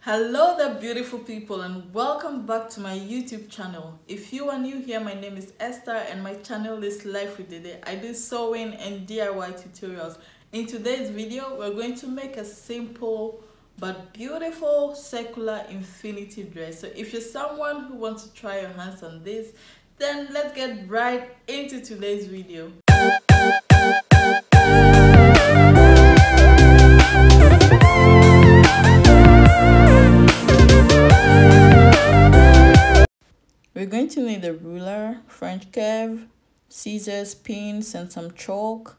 Hello there, beautiful people, and welcome back to my YouTube channel. If you are new here, my name is Esther and my channel is Life with Dede. I do sewing and DIY tutorials. In today's video, we're going to make a simple but beautiful circular infinity dress. So if you're someone who wants to try your hands on this, then let's get right into today's video. We're going to need a ruler, French curve, scissors, pins, and some chalk,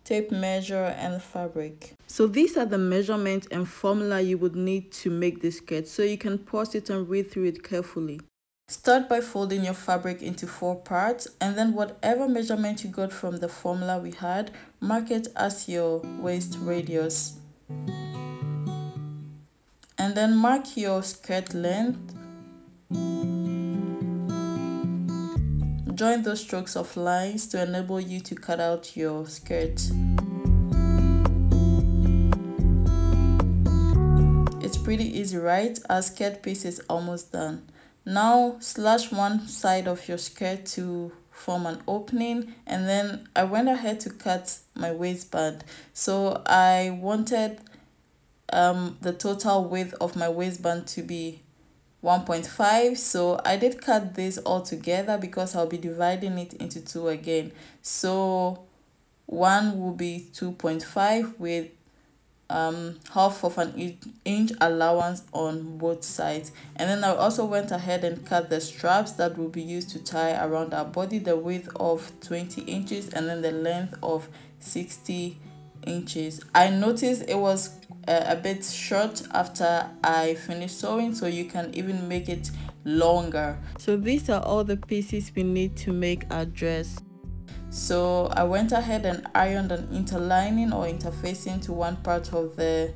tape measure, and fabric. So these are the measurements and formula you would need to make this skirt, so you can pause it and read through it carefully. Start by folding your fabric into 4 parts, and then whatever measurement you got from the formula we had, mark it as your waist radius. And then mark your skirt length. Join those strokes of lines to enable you to cut out your skirt. It's pretty easy, right? Our skirt piece is almost done. Now slash one side of your skirt to form an opening, and then I went ahead to cut my waistband. So I wanted the total width of my waistband to be 1.5, so I did cut this all together because I'll be dividing it into 2 again. So one will be 2.5 with half of an inch allowance on both sides. And then I also went ahead and cut the straps that will be used to tie around our body, the width of 20 inches and then the length of 60 inches. I noticed it was a bit short after I finished sewing, so you can even make it longer. So these are all the pieces we need to make our dress. So I went ahead and ironed an interlining or interfacing to one part of the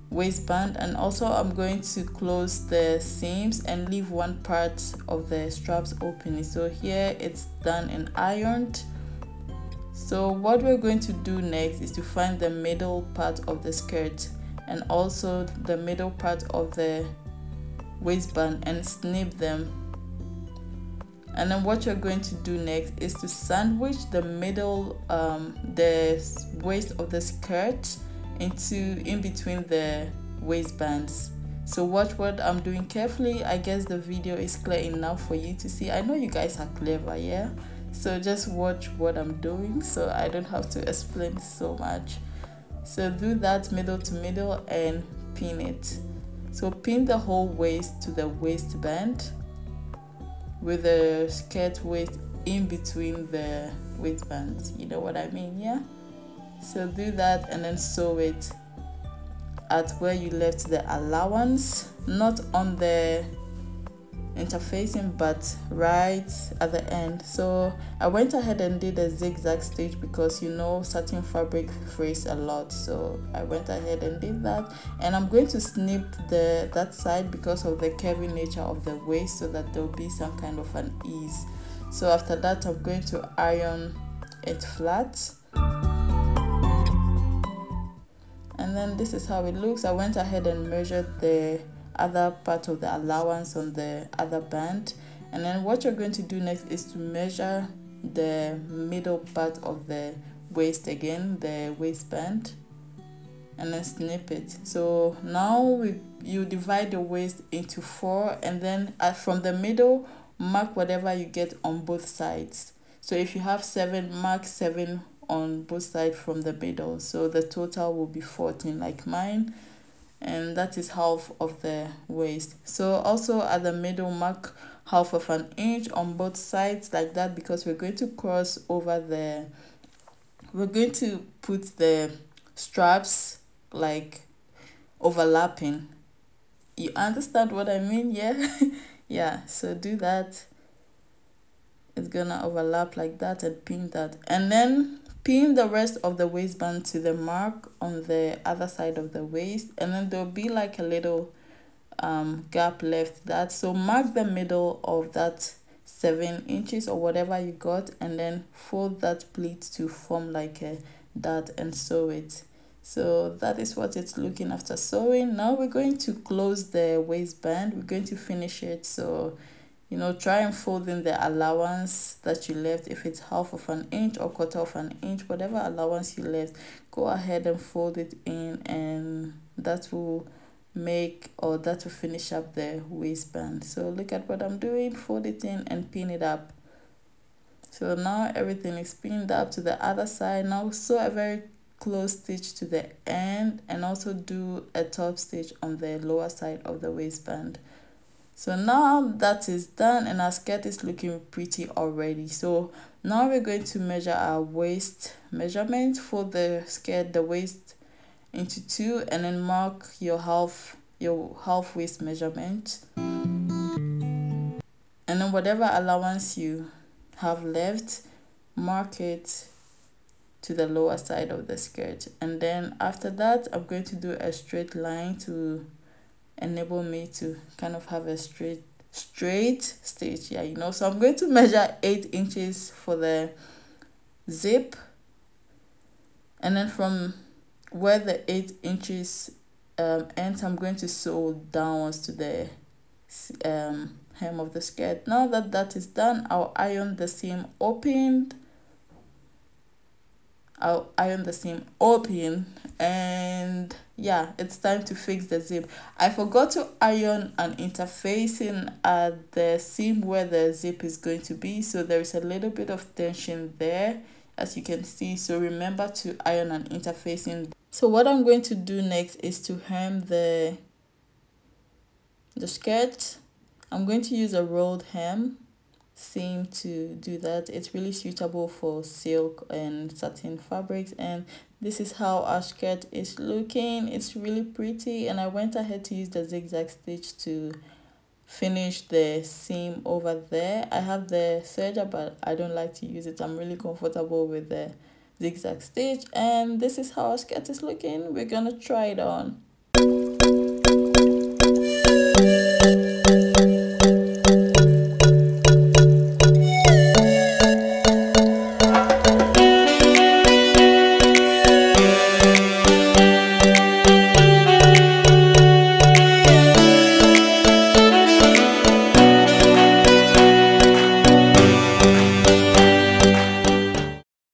waistband, and also I'm going to close the seams and leave one part of the straps open. So here it's done and ironed. So what we're going to do next is to find the middle part of the skirt and also the middle part of the waistband and snip them. And then what you're going to do next is to sandwich the middle, the waist of the skirt in between the waistbands. So watch what I'm doing carefully. I guess the video is clear enough for you to see. I know you guys are clever, yeah? So just watch what I'm doing so I don't have to explain so much. So do that middle to middle and pin it. So pin the whole waist to the waistband with the skirt waist in between the waistbands. You know what I mean, yeah? So do that and then sew it at where you left the allowance, not on the interfacing but right at the end. So I went ahead and did a zigzag stitch because you know satin fabric frays a lot, so I went ahead and did that. And I'm going to snip that side because of the curvy nature of the waist, so that there will be some kind of an ease. So after that I'm going to iron it flat, and then this is how it looks. I went ahead and measured the other part of the allowance on the other band, and then what you're going to do next is to measure the middle part of the waist again, the waistband, and then snip it. So now you divide the waist into 4, and then from the middle mark whatever you get on both sides. So if you have 7, mark 7 on both sides from the middle, so the total will be 14 like mine, and that is half of the waist. So also at the middle mark half of an inch on both sides like that, because we're going to cross over we're going to put the straps like overlapping. You understand what I mean, yeah? Yeah, so do that. It's gonna overlap like that and pin that, and then pin the rest of the waistband to the mark on the other side of the waist, and then there'll be like a little gap left. So mark the middle of that 7 inches or whatever you got, and then fold that pleat to form like a dot and sew it. So that is what it's looking after sewing. Now we're going to close the waistband. We're going to finish it. So try and fold in the allowance that you left. If it's half of an inch or quarter of an inch, whatever allowance you left, go ahead and fold it in, and that will finish up the waistband. So look at what I'm doing, fold it in and pin it up. So now everything is pinned up to the other side. Now sew a very close stitch to the end and also do a top stitch on the lower side of the waistband. So now that is done and our skirt is looking pretty already. So now we're going to measure our waist measurement for the skirt, the waist into 2, and then mark your half waist measurement. And then whatever allowance you have left, mark it to the lower side of the skirt. And then after that, I'm going to do a straight line to enable me to kind of have a straight stitch. So I'm going to measure 8 inches for the zip, and then from where the 8 inches ends, I'm going to sew downwards to the hem of the skirt. Now that is done, I'll iron the seam open, and yeah, it's time to fix the zip. I forgot to iron an interfacing at the seam where the zip is going to be, so there is a little bit of tension there, as you can see. So remember to iron an interfacing. So what I'm going to do next is to hem the skirt. I'm going to use a rolled hem seam to do that. It's really suitable for silk and satin fabrics, and this is how our skirt is looking. It's really pretty, and I went ahead to use the zigzag stitch to finish the seam over there. I have the serger, but I don't like to use it. I'm really comfortable with the zigzag stitch, and this is how our skirt is looking. We're gonna try it on.